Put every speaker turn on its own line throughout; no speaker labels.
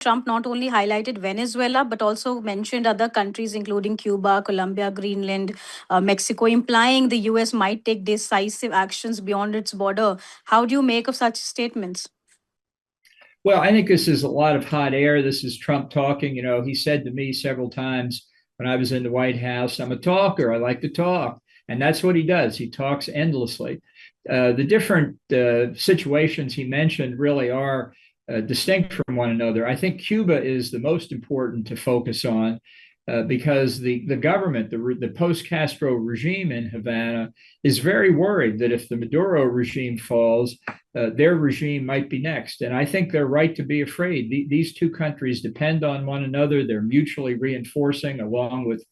Trump not only highlighted Venezuela, but also mentioned other countries, including Cuba, Colombia, Greenland, Mexico, implying the US might take decisive actions beyond its border. How do you make of such statements?
Well, I think this is a lot of hot air. This is Trump talking. He said to me several times when I was in the White House, I'm a talker. I like to talk. And that's what he does. He talks endlessly. The different situations he mentioned really are distinct from one another. I think Cuba is the most important to focus on because the government, the post Castro regime in Havana, is very worried that if the Maduro regime falls, their regime might be next. And I think they're right to be afraid. These two countries depend on one another. They're mutually reinforcing, along with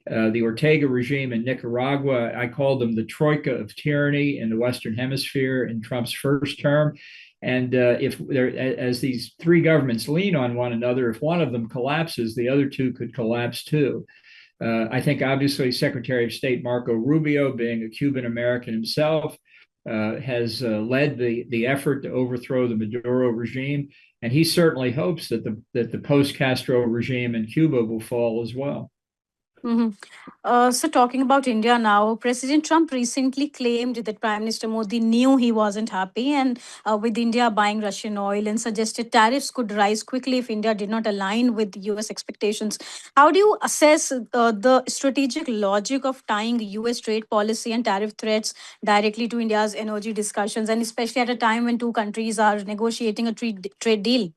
the Ortega regime in Nicaragua. I called them the troika of tyranny in the Western Hemisphere in Trump's first term. And if there, as these three governments lean on one another, if one of them collapses, the other two could collapse too. I think obviously Secretary of State Marco Rubio, being a Cuban American himself, has led the effort to overthrow the Maduro regime, and he certainly hopes that the post Castro regime in Cuba will fall as well.
Mhm. So, talking about India now, President Trump recently claimed that Prime Minister Modi knew he wasn't happy and with India buying Russian oil and suggested tariffs could rise quickly if India did not align with US expectations. How do you assess the strategic logic of tying US trade policy and tariff threats directly to India's energy discussions, and especially at a time when two countries are negotiating a trade deal?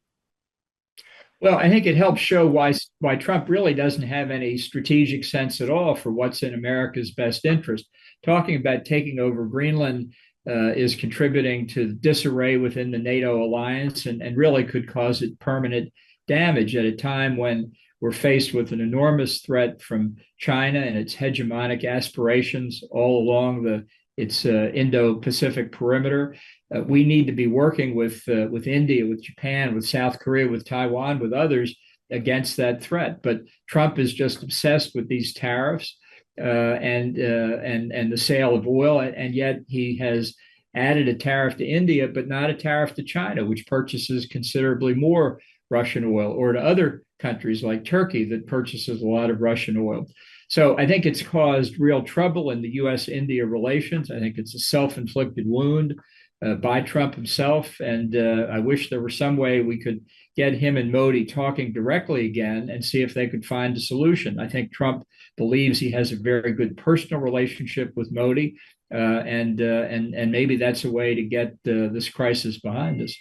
Well, I think it helps show why Trump really doesn't have any strategic sense at all for what's in America's best interest. Talking about taking over Greenland is contributing to disarray within the NATO alliance and really could cause it permanent damage at a time when we're faced with an enormous threat from China and its hegemonic aspirations all along its Indo-Pacific perimeter. We need to be working with India, with Japan, with South Korea, with Taiwan, with others against that threat. But Trump is just obsessed with these tariffs and the sale of oil, and yet he has added a tariff to India, but not a tariff to China, which purchases considerably more Russian oil, or to other countries like Turkey that purchases a lot of Russian oil. So I think it's caused real trouble in the U.S.-India relations. I think it's a self-inflicted wound by Trump himself. And I wish there were some way we could get him and Modi talking directly again and see if they could find a solution. I think Trump believes he has a very good personal relationship with Modi, and maybe that's a way to get this crisis behind us.